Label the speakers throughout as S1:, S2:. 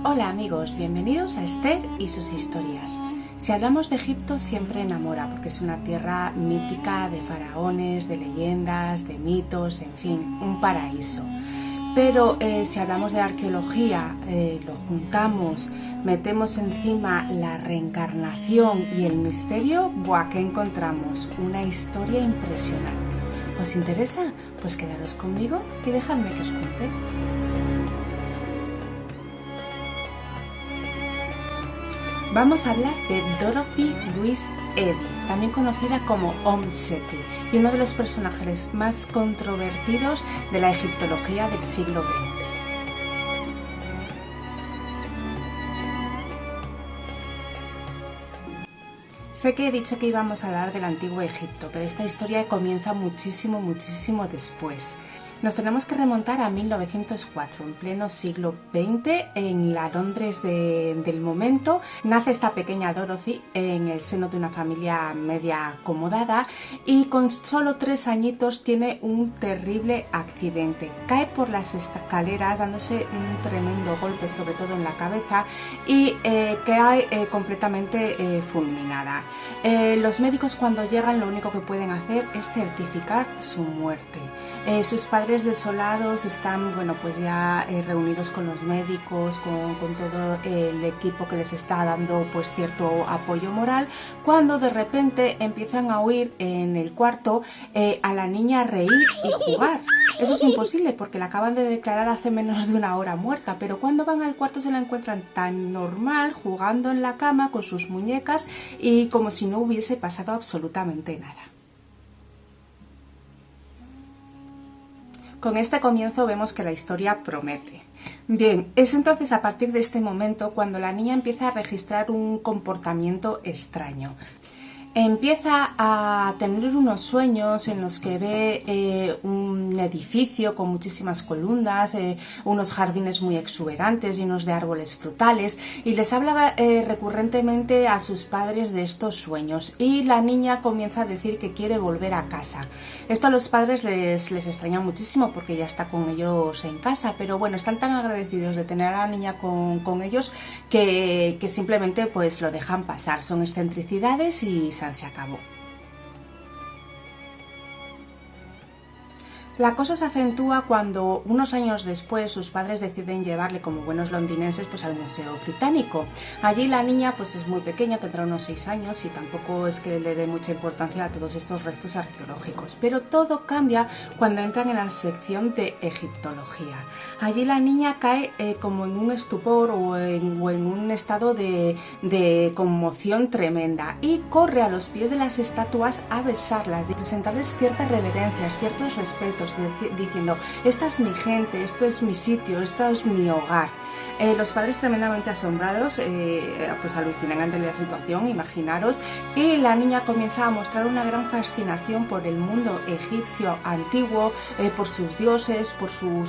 S1: Hola amigos, bienvenidos a Esther y sus historias. Si hablamos de Egipto siempre enamora porque es una tierra mítica de faraones, de leyendas, de mitos, en fin, un paraíso. Pero si hablamos de arqueología, lo juntamos, metemos encima la reencarnación y el misterio, ¡buah! ¿Qué encontramos? Una historia impresionante. ¿Os interesa? Pues quedaros conmigo y dejadme que os cuente. Vamos a hablar de Dorothy Louise Eddy, también conocida como Seti, y uno de los personajes más controvertidos de la egiptología del siglo XX. Sé que he dicho que íbamos a hablar del antiguo Egipto, pero esta historia comienza muchísimo después. Nos tenemos que remontar a 1904, en pleno siglo XX, en la Londres del momento. Nace esta pequeña Dorothy en el seno de una familia media acomodada y con solo 3 añitos tiene un terrible accidente. Cae por las escaleras dándose un tremendo golpe, sobre todo en la cabeza, y cae completamente fulminada. Los médicos cuando llegan lo único que pueden hacer es certificar su muerte. Sus padres desolados están, pues ya reunidos con los médicos, con todo el equipo que les está dando pues cierto apoyo moral, cuando de repente empiezan a oír en el cuarto a la niña reír y jugar. Eso es imposible porque la acaban de declarar hace menos de una hora muerta, pero cuando van al cuarto se la encuentran tan normal, jugando en la cama con sus muñecas y como si no hubiese pasado absolutamente nada. Con este comienzo vemos que la historia promete. Bien, es entonces a partir de este momento cuando la niña empieza a registrar un comportamiento extraño. Empieza a tener unos sueños en los que ve un edificio con muchísimas columnas, unos jardines muy exuberantes llenos de árboles frutales, y les habla recurrentemente a sus padres de estos sueños, y la niña comienza a decir que quiere volver a casa. Esto a los padres les extraña muchísimo porque ya está con ellos en casa, pero bueno, están tan agradecidos de tener a la niña con ellos que simplemente pues lo dejan pasar. Son excentricidades y se acabó. La cosa se acentúa cuando unos años después sus padres deciden llevarle como buenos londinenses pues al Museo Británico. Allí la niña pues es muy pequeña, tendrá unos 6 años y tampoco es que le dé mucha importancia a todos estos restos arqueológicos. Pero todo cambia cuando entran en la sección de egiptología. Allí la niña cae como en un estupor o en un estado de conmoción tremenda y corre a los pies de las estatuas a besarlas, de presentarles ciertas reverencias, ciertos respetos, diciendo: esta es mi gente, esto es mi sitio, esto es mi hogar. Los padres tremendamente asombrados pues alucinan ante la situación, imaginaros, y la niña comienza a mostrar una gran fascinación por el mundo egipcio antiguo, por sus dioses, por su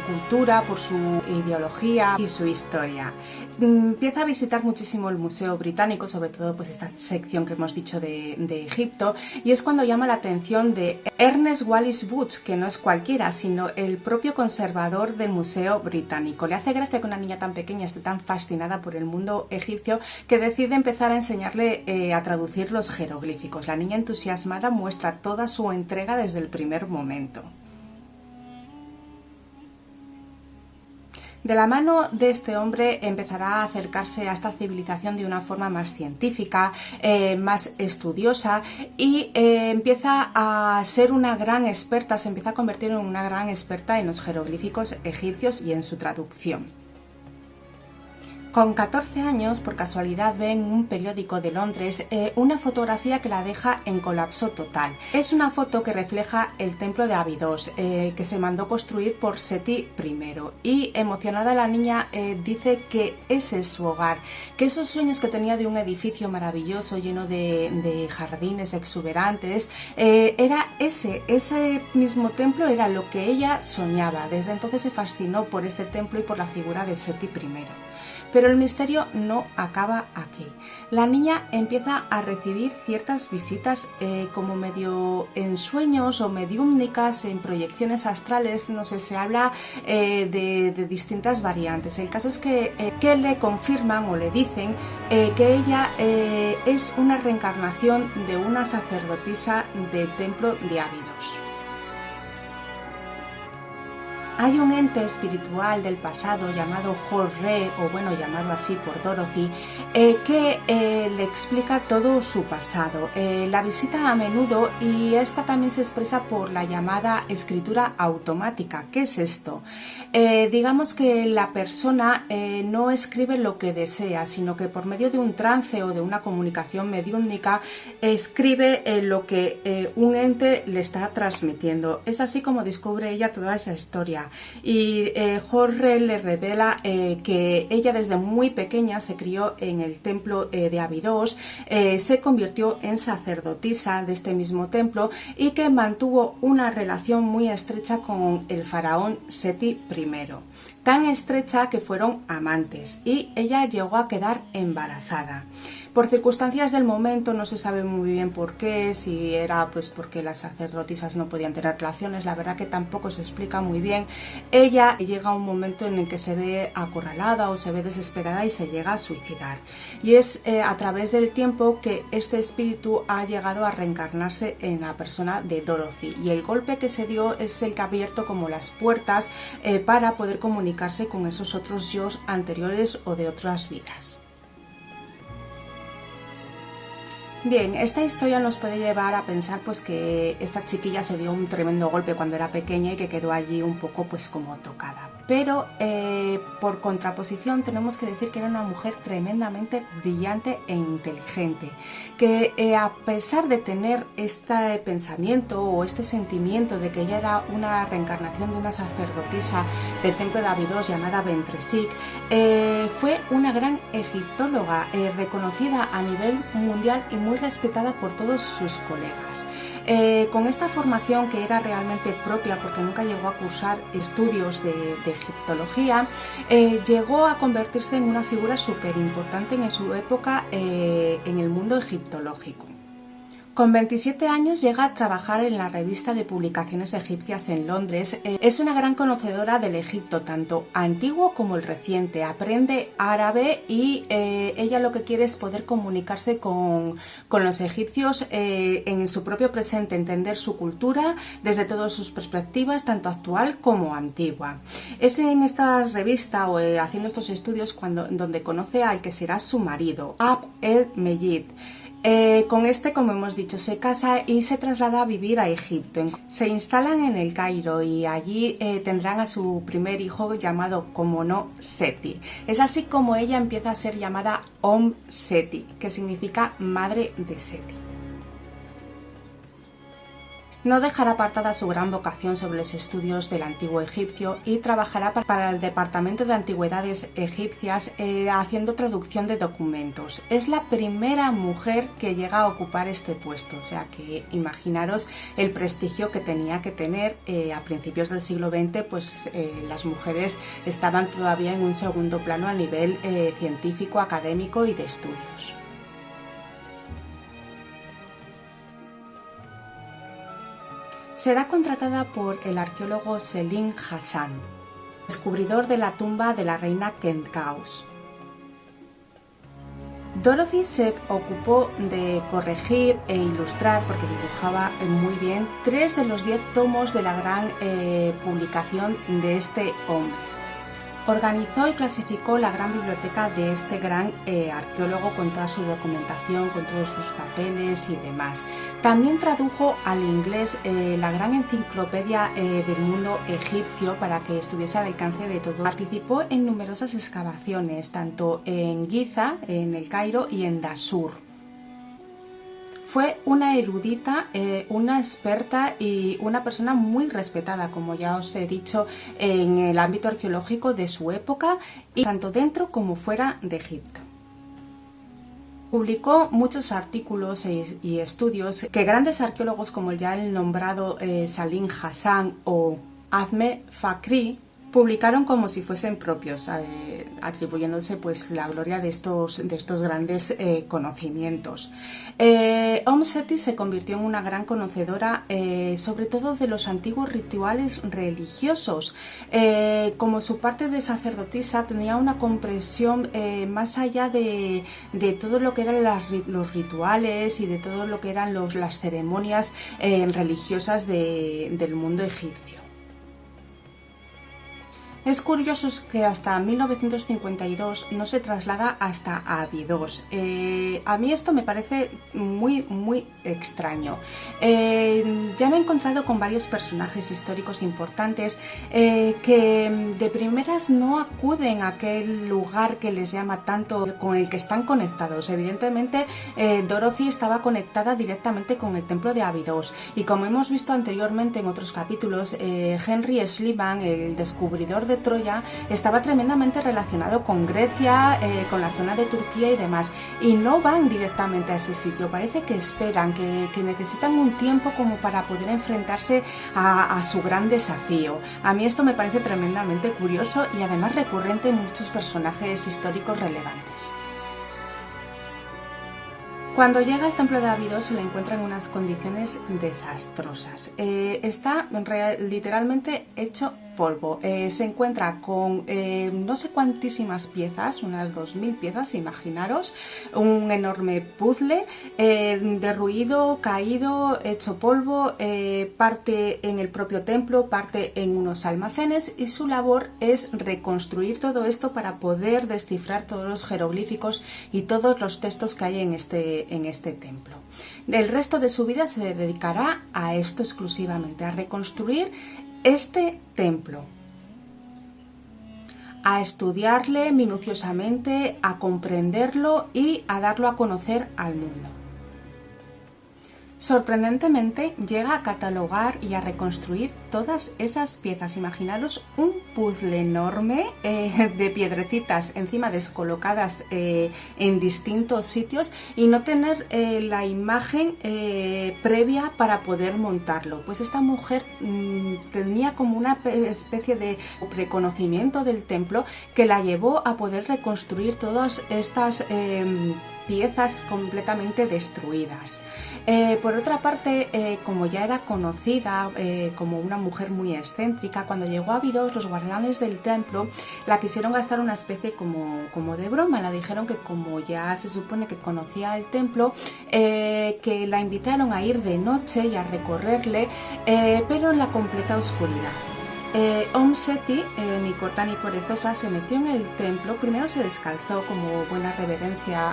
S1: cultura, por su ideología y su historia. Empieza a visitar muchísimo el Museo Británico, sobre todo pues esta sección que hemos dicho de Egipto, y es cuando llama la atención de Ernest Wallis Budge, que no es cualquiera, sino el propio conservador del Museo Británico. Le hace gracia que una niña tan pequeña esté tan fascinada por el mundo egipcio que decide empezar a enseñarle a traducir los jeroglíficos. La niña entusiasmada muestra toda su entrega desde el primer momento. De la mano de este hombre empezará a acercarse a esta civilización de una forma más científica, más estudiosa, y empieza a ser una gran experta, se empieza a convertir en una gran experta en los jeroglíficos egipcios y en su traducción. Con 14 años, por casualidad, ve en un periódico de Londres una fotografía que la deja en colapso total. Es una foto que refleja el templo de Abidos, que se mandó construir por Seti I. Y emocionada la niña dice que ese es su hogar, que esos sueños que tenía de un edificio maravilloso lleno de jardines exuberantes, era ese mismo templo, era lo que ella soñaba. Desde entonces se fascinó por este templo y por la figura de Seti I. Pero Pero el misterio no acaba aquí. La niña empieza a recibir ciertas visitas como medio en sueños o mediúmnicas, en proyecciones astrales, no sé, se habla de distintas variantes. El caso es que le confirman o le dicen que ella es una reencarnación de una sacerdotisa del templo de Abidos. Hay un ente espiritual del pasado llamado Hor-Re, o bueno, llamado así por Dorothy, que le explica todo su pasado. La visita a menudo y esta también se expresa por la llamada escritura automática. ¿Qué es esto? Digamos que la persona no escribe lo que desea, sino que por medio de un trance o de una comunicación mediúmnica escribe lo que un ente le está transmitiendo. Es así como descubre ella toda esa historia. Y Hor-Re le revela que ella desde muy pequeña se crió en el templo de Abidos, se convirtió en sacerdotisa de este mismo templo y que mantuvo una relación muy estrecha con el faraón Seti I, tan estrecha que fueron amantes y ella llegó a quedar embarazada. Por circunstancias del momento, no se sabe muy bien por qué, si era pues porque las sacerdotisas no podían tener relaciones, la verdad que tampoco se explica muy bien. Ella llega a un momento en el que se ve acorralada o se ve desesperada y se llega a suicidar. Y es a través del tiempo que este espíritu ha llegado a reencarnarse en la persona de Dorothy. Y el golpe que se dio es el que ha abierto como las puertas para poder comunicarse con esos otros yo anteriores o de otras vidas. Bien, esta historia nos puede llevar a pensar pues que esta chiquilla se dio un tremendo golpe cuando era pequeña y que quedó allí un poco pues como tocada. Pero por contraposición tenemos que decir que era una mujer tremendamente brillante e inteligente, que a pesar de tener este pensamiento o este sentimiento de que ella era una reencarnación de una sacerdotisa del templo de Abidos llamada Bentresic, fue una gran egiptóloga reconocida a nivel mundial y muy respetada por todos sus colegas. Con esta formación que era realmente propia porque nunca llegó a cursar estudios de egiptología, llegó a convertirse en una figura súper importante en su época en el mundo egiptológico. Con 27 años llega a trabajar en la revista de publicaciones egipcias en Londres. Es una gran conocedora del Egipto, tanto antiguo como el reciente. Aprende árabe y ella lo que quiere es poder comunicarse con los egipcios en su propio presente, entender su cultura desde todas sus perspectivas, tanto actual como antigua. Es en esta revista o haciendo estos estudios donde conoce al que será su marido, Abd el-Mejid. Con este, como hemos dicho, se casa y se traslada a vivir a Egipto. Se instalan en el Cairo y allí tendrán a su primer hijo llamado, como no, Seti. Es así como ella empieza a ser llamada Seti, que significa madre de Seti. No dejará apartada su gran vocación sobre los estudios del antiguo egipcio y trabajará para el Departamento de Antigüedades Egipcias haciendo traducción de documentos. Es la primera mujer que llega a ocupar este puesto, o sea que imaginaros el prestigio que tenía que tener a principios del siglo XX, pues las mujeres estaban todavía en un segundo plano a nivel científico, académico y de estudios. Será contratada por el arqueólogo Selim Hassan, descubridor de la tumba de la reina Khentkaus. Dorothy se ocupó de corregir e ilustrar, porque dibujaba muy bien, 3 de los 10 tomos de la gran publicación de este hombre. Organizó y clasificó la gran biblioteca de este gran arqueólogo con toda su documentación, con todos sus papeles y demás. También tradujo al inglés la gran enciclopedia del mundo egipcio para que estuviese al alcance de todos. Participó en numerosas excavaciones, tanto en Giza, en el Cairo, y en Dashur. Fue una erudita, una experta y una persona muy respetada, como ya os he dicho, en el ámbito arqueológico de su época, y tanto dentro como fuera de Egipto. Publicó muchos artículos y estudios que grandes arqueólogos como el nombrado Salim Hassan o Ahmed Fakri publicaron como si fuesen propios, atribuyéndose pues la gloria de estos grandes conocimientos. Om Seti se convirtió en una gran conocedora sobre todo de los antiguos rituales religiosos. Como su parte de sacerdotisa tenía una comprensión más allá de todo lo que eran los rituales y de todo lo que eran las ceremonias religiosas del mundo egipcio. Es curioso que hasta 1952 no se traslada hasta Abidos. A mí esto me parece muy extraño. Ya me he encontrado con varios personajes históricos importantes que de primeras no acuden a aquel lugar que les llama tanto, con el que están conectados. Evidentemente Dorothy estaba conectada directamente con el templo de Abidos, y como hemos visto anteriormente en otros capítulos, Henry Schliemann, el descubridor de Troya, estaba tremendamente relacionado con Grecia, con la zona de Turquía y demás, y no van directamente a ese sitio. Parece que esperan, que necesitan un tiempo como para poder enfrentarse a su gran desafío. A mí esto me parece tremendamente curioso y además recurrente en muchos personajes históricos relevantes. Cuando llega al templo de Abidos se le encuentra en unas condiciones desastrosas. Está literalmente hecho polvo. Se encuentra con no sé cuantísimas piezas, unas 2000 piezas, imaginaros, un enorme puzzle derruido, caído, hecho polvo, parte en el propio templo, parte en unos almacenes, y su labor es reconstruir todo esto para poder descifrar todos los jeroglíficos y todos los textos que hay en este templo. El resto de su vida se dedicará a esto exclusivamente, a reconstruir este templo, a estudiarle minuciosamente, a comprenderlo y a darlo a conocer al mundo. Sorprendentemente llega a catalogar y a reconstruir todas esas piezas. Imaginaros un puzzle enorme de piedrecitas encima descolocadas en distintos sitios y no tener la imagen previa para poder montarlo. Pues esta mujer tenía como una especie de reconocimiento del templo que la llevó a poder reconstruir todas estas piezas completamente destruidas. Por otra parte, como ya era conocida como una mujer muy excéntrica, cuando llegó a Abidos, los guardianes del templo la quisieron gastar una especie como de broma. La dijeron que como ya se supone que conocía el templo, que la invitaron a ir de noche y a recorrerle, pero en la completa oscuridad. Om Seti, ni corta ni perezosa, se metió en el templo. Primero se descalzó como buena reverencia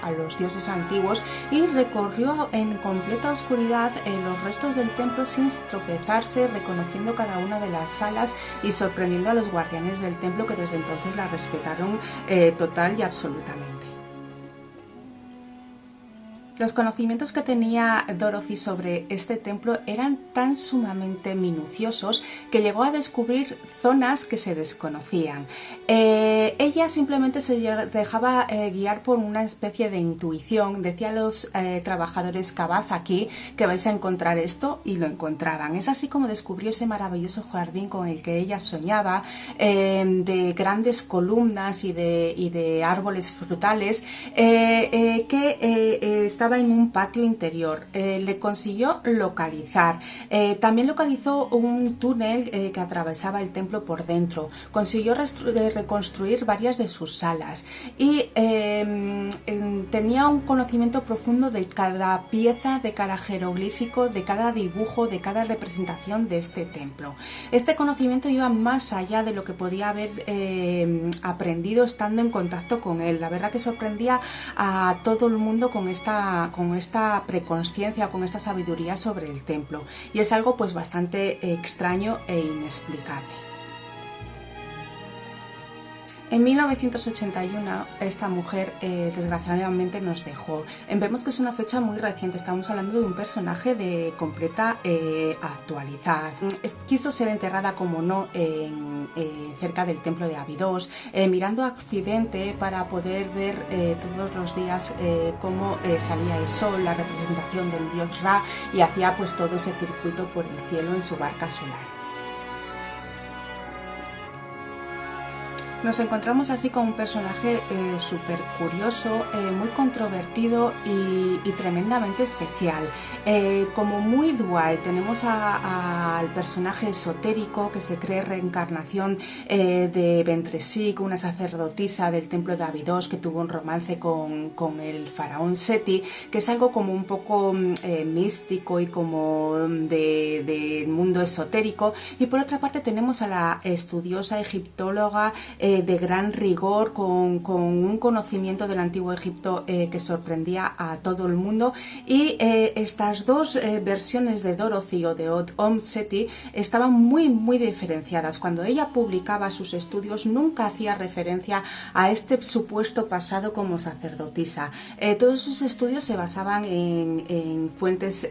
S1: a los dioses antiguos y recorrió en completa oscuridad los restos del templo sin tropezarse, reconociendo cada una de las salas y sorprendiendo a los guardianes del templo, que desde entonces la respetaron total y absolutamente. Los conocimientos que tenía Dorothy sobre este templo eran tan sumamente minuciosos que llegó a descubrir zonas que se desconocían. Ella simplemente se dejaba guiar por una especie de intuición. Decía a los trabajadores: cavad aquí que vais a encontrar esto, y lo encontraban. Es así como descubrió ese maravilloso jardín con el que ella soñaba, de grandes columnas y de árboles frutales que estaba en un patio interior. Le consiguió localizar. También localizó un túnel que atravesaba el templo por dentro. Consiguió reconstruir varias de sus salas y tenía un conocimiento profundo de cada pieza, de cada jeroglífico, de cada dibujo, de cada representación de este templo. Este conocimiento iba más allá de lo que podía haber aprendido estando en contacto con él. La verdad que sorprendía a todo el mundo con esta preconsciencia, con esta sabiduría sobre el templo, y es algo pues bastante extraño e inexplicable. En 1981 esta mujer desgraciadamente nos dejó. Vemos que es una fecha muy reciente, estamos hablando de un personaje de completa actualidad. Quiso ser enterrada, como no, cerca del templo de Abidos, mirando a Occidente para poder ver todos los días cómo salía el sol, la representación del dios Ra, y hacía pues todo ese circuito por el cielo en su barca solar. Nos encontramos así con un personaje súper curioso, muy controvertido y tremendamente especial, como muy dual. Tenemos al personaje esotérico que se cree reencarnación de Bentresic, una sacerdotisa del templo de Abidos que tuvo un romance con el faraón Seti, que es algo como un poco místico y como del mundo esotérico. Y por otra parte tenemos a la estudiosa egiptóloga de gran rigor, con un conocimiento del antiguo Egipto que sorprendía a todo el mundo, y estas dos versiones de Dorothy o de Om Seti estaban muy diferenciadas. Cuando ella publicaba sus estudios nunca hacía referencia a este supuesto pasado como sacerdotisa. Todos sus estudios se basaban en fuentes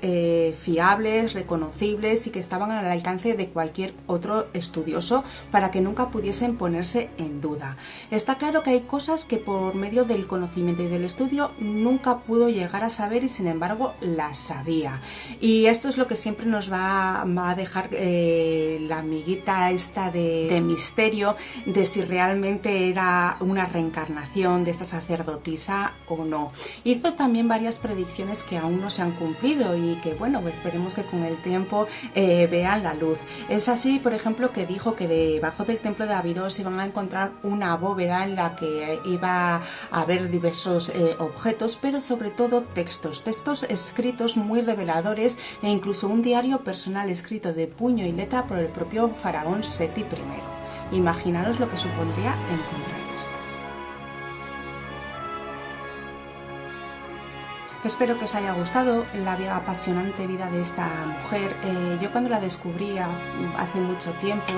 S1: fiables, reconocibles y que estaban al alcance de cualquier otro estudioso para que nunca pudiesen ponerse en duda. Está claro que hay cosas que por medio del conocimiento y del estudio nunca pudo llegar a saber y sin embargo las sabía. Y esto es lo que siempre nos va a dejar la amiguita esta de misterio de si realmente era una reencarnación de esta sacerdotisa o no. Hizo también varias predicciones que aún no se han cumplido y que bueno, esperemos que con el tiempo vean la luz. Es así, por ejemplo, que dijo que debajo del templo de Abidos iban a encontrar una bóveda en la que iba a haber diversos objetos, pero sobre todo textos escritos muy reveladores e incluso un diario personal escrito de puño y letra por el propio faraón Seti I. Imaginaros lo que supondría encontrar esto. Espero que os haya gustado la apasionante vida de esta mujer. Yo cuando la descubrí hace mucho tiempo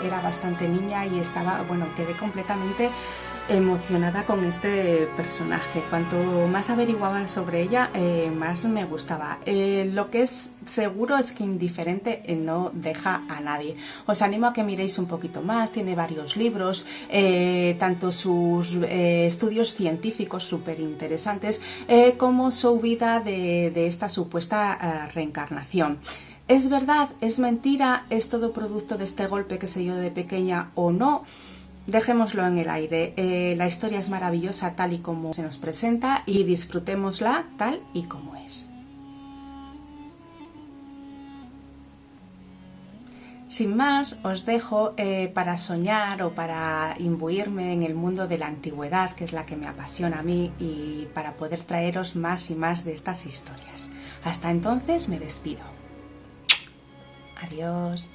S1: era bastante niña y quedé completamente emocionada con este personaje. Cuanto más averiguaba sobre ella, más me gustaba. Lo que es seguro es que indiferente no deja a nadie. Os animo a que miréis un poquito más. Tiene varios libros, tanto sus estudios científicos súper interesantes como su vida de esta supuesta reencarnación. ¿Es verdad? ¿Es mentira? ¿Es todo producto de este golpe que se dio de pequeña o no? Dejémoslo en el aire. La historia es maravillosa tal y como se nos presenta y disfrutémosla tal y como es. Sin más, os dejo para soñar o para imbuirme en el mundo de la antigüedad, que es la que me apasiona a mí, y para poder traeros más y más de estas historias. Hasta entonces me despido. Adiós.